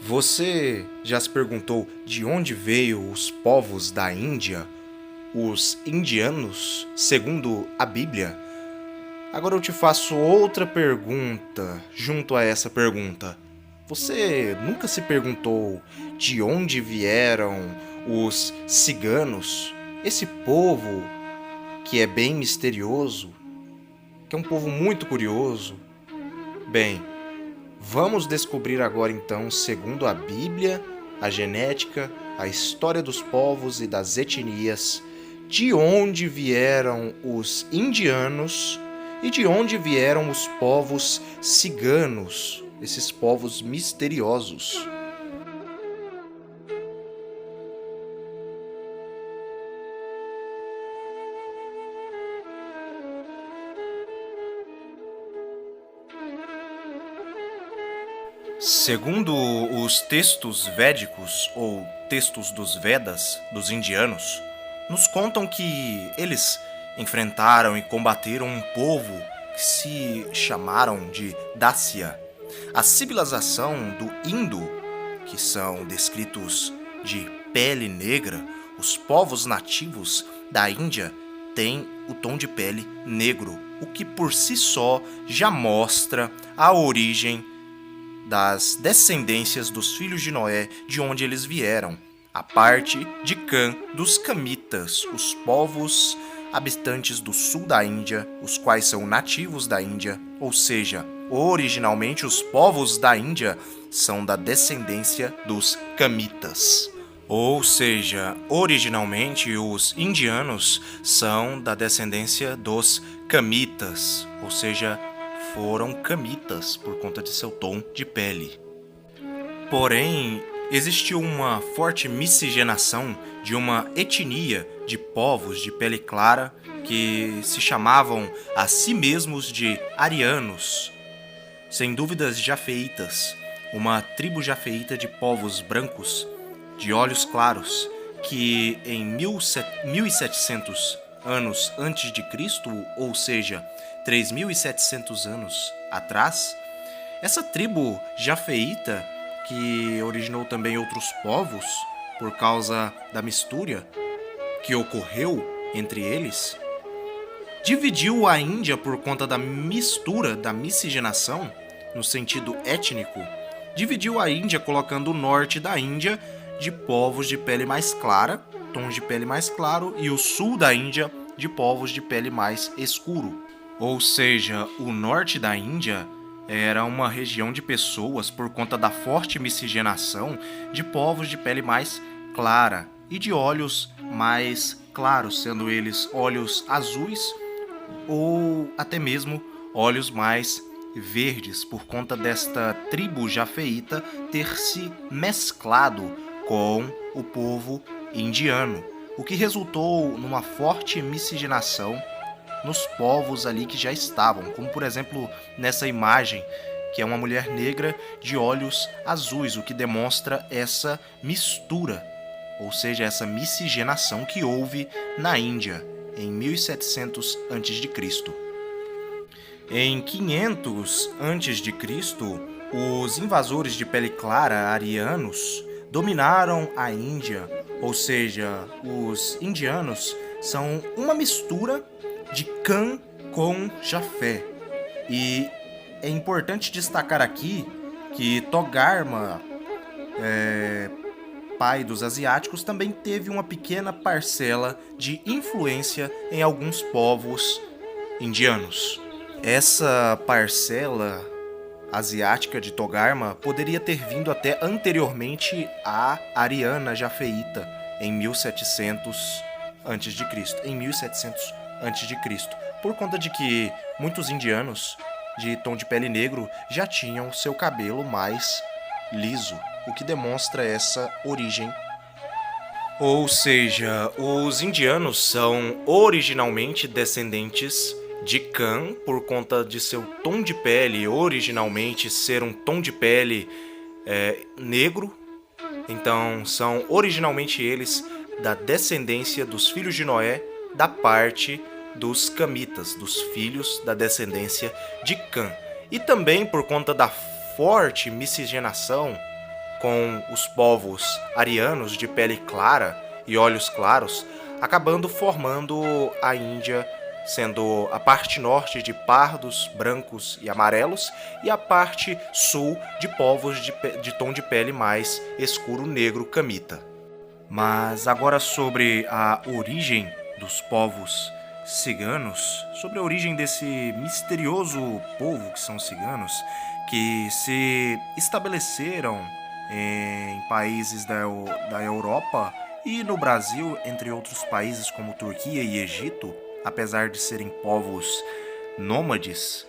Você já se perguntou de onde veio os povos da Índia, os indianos, segundo a Bíblia? Agora eu te faço outra pergunta junto a essa pergunta. Você nunca se perguntou de onde vieram os ciganos, esse povo que é bem misterioso, que é um povo muito curioso? Bem, vamos descobrir agora então, segundo a Bíblia, a genética, a história dos povos e das etnias, de onde vieram os indianos e de onde vieram os povos ciganos, esses povos misteriosos. Segundo os textos védicos ou textos dos Vedas dos indianos, nos contam que eles enfrentaram e combateram um povo que se chamaram de Dácia. A civilização do Indo, que são descritos de pele negra, os povos nativos da Índia têm o tom de pele negro, o que por si só já mostra a origem das descendências dos filhos de Noé, de onde eles vieram, a parte de Cã dos Camitas, os povos habitantes do sul da Índia, os quais são nativos da Índia, ou seja, originalmente os povos da Índia são da descendência dos Camitas. Ou seja, originalmente os indianos são da descendência dos Camitas, ou seja, foram camitas por conta de seu tom de pele. Porém, existiu uma forte miscigenação de uma etnia de povos de pele clara que se chamavam a si mesmos de arianos, sem dúvidas jafeitas, uma tribo jafeita de povos brancos, de olhos claros, que em 1700 anos antes de Cristo, ou seja, 3.700 anos atrás, essa tribo jafeíta, que originou também outros povos por causa da mistura que ocorreu entre eles, dividiu a Índia por conta da mistura, da miscigenação, no sentido étnico, dividiu a Índia colocando o norte da Índia de povos de pele mais clara, tons de pele mais claro, e o sul da Índia de povos de pele mais escuro. Ou seja, o norte da Índia era uma região de pessoas por conta da forte miscigenação de povos de pele mais clara e de olhos mais claros, sendo eles olhos azuis ou até mesmo olhos mais verdes, por conta desta tribo jafeíta ter se mesclado com o povo indiano, o que resultou numa forte miscigenação nos povos ali que já estavam, como por exemplo nessa imagem, que é uma mulher negra de olhos azuis, o que demonstra essa mistura, ou seja, essa miscigenação que houve na Índia em 1700 a.C. Em 500 a.C., os invasores de pele clara arianos dominaram a Índia, ou seja, os indianos são uma mistura de Cã com Jafé. E é importante destacar aqui que Togarma, pai dos asiáticos, também teve uma pequena parcela de influência em alguns povos indianos. Essa parcela asiática de Togarma poderia ter vindo até anteriormente à Ariana Jafeíta, em 1700 a.C. Em 1700 a.C., por conta de que muitos indianos de tom de pele negro já tinham seu cabelo mais liso, o que demonstra essa origem. Ou seja, os indianos são originalmente descendentes de Cã por conta de seu tom de pele originalmente ser um tom de pele negro. Então são originalmente eles da descendência dos filhos de Noé, da parte dos Camitas, dos filhos da descendência de Cã. E também por conta da forte miscigenação com os povos arianos de pele clara e olhos claros, acabando formando a Índia, sendo a parte norte de pardos, brancos e amarelos e a parte sul de povos de tom de pele mais escuro negro camita. Mas agora sobre a origem dos povos ciganos, sobre a origem desse misterioso povo que são os ciganos, que se estabeleceram em países da Europa e no Brasil, entre outros países como Turquia e Egito, apesar de serem povos nômades.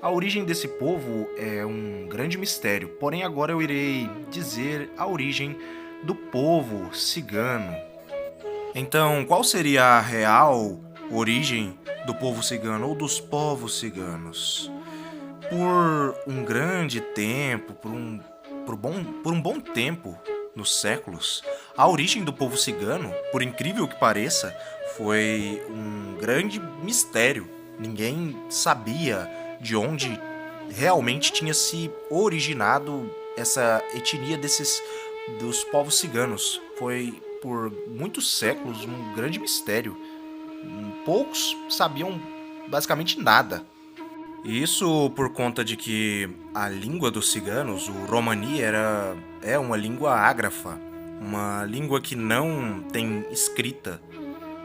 A origem desse povo é um grande mistério, porém agora eu irei dizer a origem do povo cigano. Então, qual seria a real origem do povo cigano ou dos povos ciganos? Por um grande tempo, por um bom tempo, nos séculos, a origem do povo cigano, por incrível que pareça, foi um grande mistério. Ninguém sabia de onde realmente tinha se originado essa etnia dos povos ciganos. Foi por muitos séculos um grande mistério. Poucos sabiam basicamente nada. Isso por conta de que a língua dos ciganos, o romani, é uma língua ágrafa, uma língua que não tem escrita.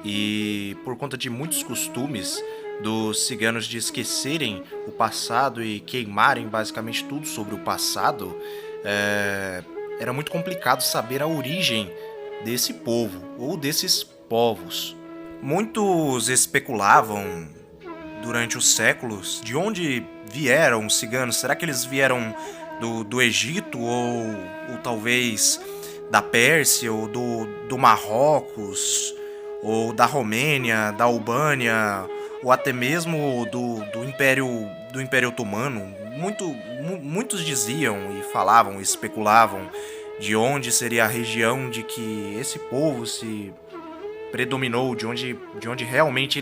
E por conta de muitos costumes dos ciganos de esquecerem o passado e queimarem basicamente tudo sobre o passado, era muito complicado saber a origem desse povo ou desses povos. Muitos especulavam durante os séculos de onde vieram os ciganos. Será que eles vieram do Egito ou talvez da Pérsia ou do Marrocos ou da Romênia, da Albânia ou até mesmo do Império Otomano? Muitos diziam e falavam, especulavam de onde seria a região de que esse povo se predominou, de onde realmente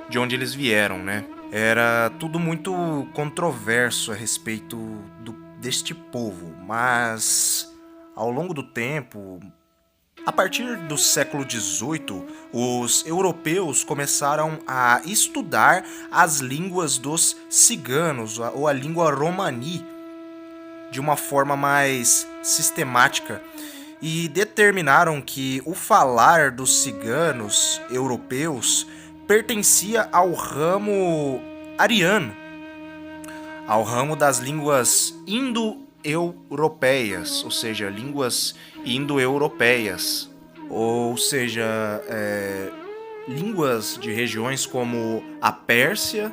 de onde eles vieram, né? Era tudo muito controverso a respeito deste povo, mas ao longo do tempo, a partir do século XVIII, os europeus começaram a estudar as línguas dos ciganos, ou a língua romani, de uma forma mais sistemática, e determinaram que o falar dos ciganos europeus pertencia ao ramo ariano, ao ramo das línguas indo-europeias, ou seja, línguas indo-europeias, ou seja, línguas de regiões como a Pérsia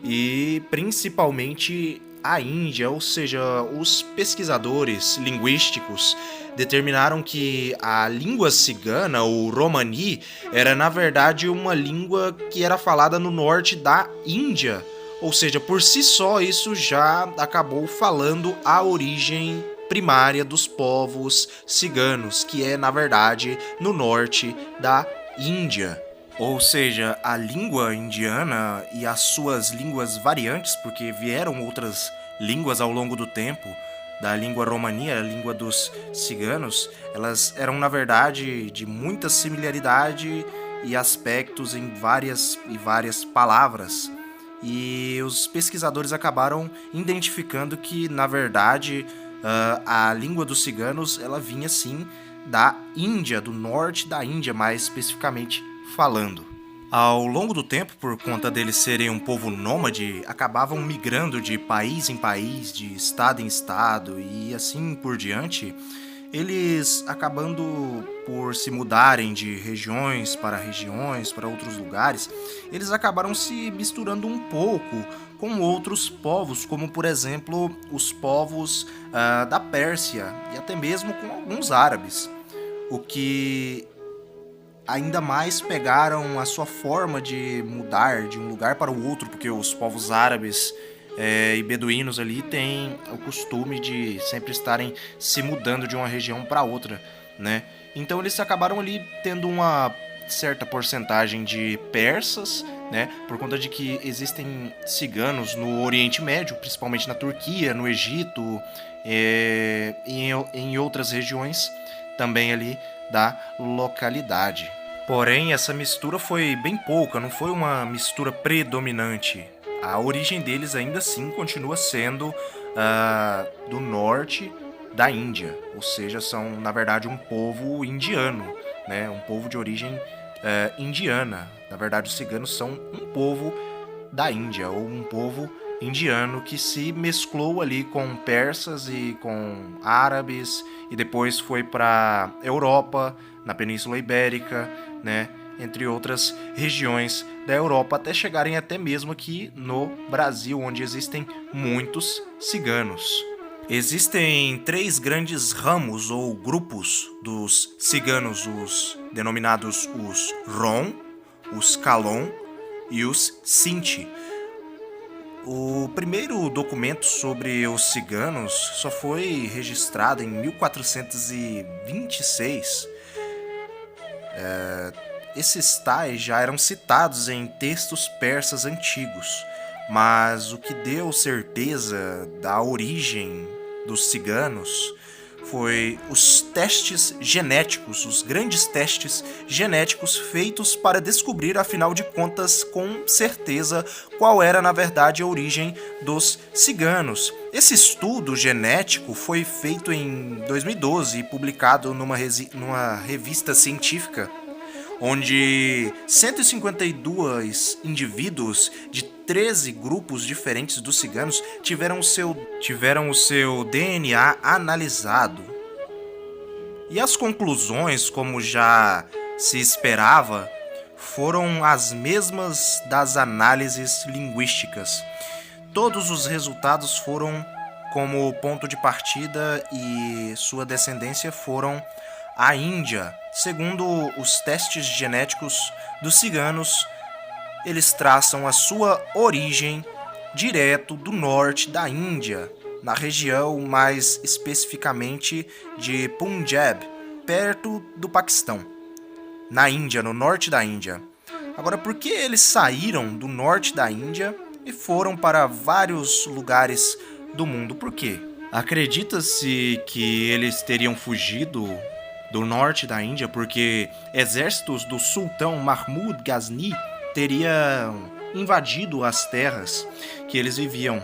e principalmente a Índia, ou seja, os pesquisadores linguísticos determinaram que a língua cigana, ou romani, era na verdade uma língua que era falada no norte da Índia, ou seja, por si só isso já acabou falando a origem primária dos povos ciganos, que é na verdade no norte da Índia. Ou seja, a língua indiana e as suas línguas variantes, porque vieram outras línguas ao longo do tempo, da língua romani, a língua dos ciganos, elas eram na verdade de muita similaridade e aspectos em várias palavras. E os pesquisadores acabaram identificando que, na verdade, a língua dos ciganos ela vinha sim da Índia, do norte da Índia, mais especificamente falando. Ao longo do tempo, por conta deles serem um povo nômade, acabavam migrando de país em país, de estado em estado e assim por diante. Eles acabando por se mudarem de regiões, para outros lugares, eles acabaram se misturando um pouco com outros povos, como por exemplo os povos da Pérsia e até mesmo com alguns árabes, o que ainda mais pegaram a sua forma de mudar de um lugar para o outro, porque os povos árabes e beduínos ali têm o costume de sempre estarem se mudando de uma região para outra, né? Então eles acabaram ali tendo uma certa porcentagem de persas né? Por conta de que existem ciganos no Oriente Médio, principalmente na Turquia, no Egito, e em outras regiões também ali da localidade. Porém, essa mistura foi bem pouca, não foi uma mistura predominante. A origem deles ainda assim continua sendo do norte da Índia, ou seja, são na verdade um povo indiano, né? Um povo de origem indiana. Na verdade, os ciganos são um povo da Índia, ou um povo indiano que se mesclou ali com persas e com árabes e depois foi para Europa, na Península Ibérica, né, entre outras regiões da Europa, até chegarem até mesmo aqui no Brasil, onde existem muitos ciganos. Existem 3 grandes ramos ou grupos dos ciganos, os denominados os Rom, os Calon e os Sinti. O primeiro documento sobre os ciganos só foi registrado em 1426. Esses tais já eram citados em textos persas antigos, mas o que deu certeza da origem dos ciganos foi os testes genéticos, os grandes testes genéticos feitos para descobrir, afinal de contas, com certeza, qual era, na verdade, a origem dos ciganos. Esse estudo genético foi feito em 2012 e publicado numa revista científica, onde 152 indivíduos de 13 grupos diferentes dos ciganos tiveram o seu DNA analisado. E as conclusões, como já se esperava, foram as mesmas das análises linguísticas. Todos os resultados foram como ponto de partida e sua descendência foram a Índia. Segundo os testes genéticos dos ciganos, eles traçam a sua origem direto do norte da Índia, na região mais especificamente de Punjab, perto do Paquistão, na Índia, no norte da Índia. Agora, por que eles saíram do norte da Índia e foram para vários lugares do mundo? Por quê? Acredita-se que eles teriam fugido do norte da Índia porque exércitos do sultão Mahmud Ghazni teriam invadido as terras que eles viviam.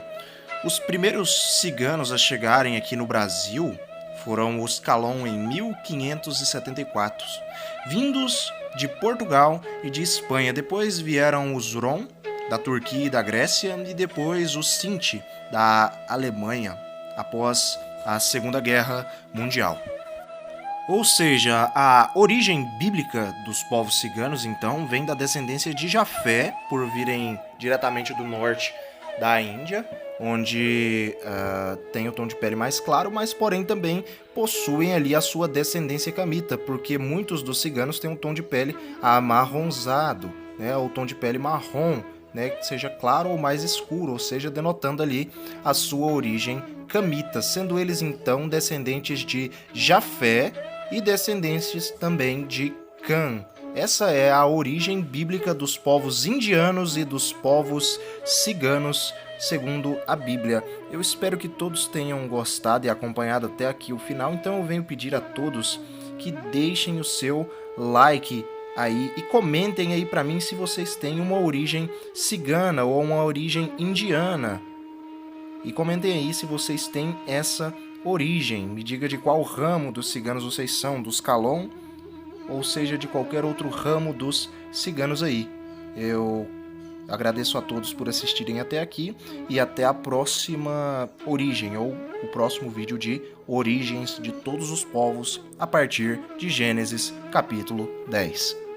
Os primeiros ciganos a chegarem aqui no Brasil foram os Calon em 1574, vindos de Portugal e de Espanha. Depois vieram os Rom, da Turquia e da Grécia, e depois os Sinti, da Alemanha, após a Segunda Guerra Mundial. Ou seja, a origem bíblica dos povos ciganos, então, vem da descendência de Jafé, por virem diretamente do norte da Índia, onde tem o tom de pele mais claro, mas porém também possuem ali a sua descendência camita, porque muitos dos ciganos têm um tom de pele amarronzado, né, ou tom de pele marrom, né, que seja claro ou mais escuro, ou seja, denotando ali a sua origem camita, sendo eles então descendentes de Jafé e descendentes também de Cã. Essa é a origem bíblica dos povos indianos e dos povos ciganos, segundo a Bíblia. Eu espero que todos tenham gostado e acompanhado até aqui o final, então eu venho pedir a todos que deixem o seu like aí e comentem aí para mim se vocês têm uma origem cigana ou uma origem indiana. E comentem aí se vocês têm essa origem. Me diga de qual ramo dos ciganos vocês são, dos Calon, ou seja, de qualquer outro ramo dos ciganos aí. Eu agradeço a todos por assistirem até aqui e até a próxima origem, ou o próximo vídeo de origens de todos os povos a partir de Gênesis capítulo 10.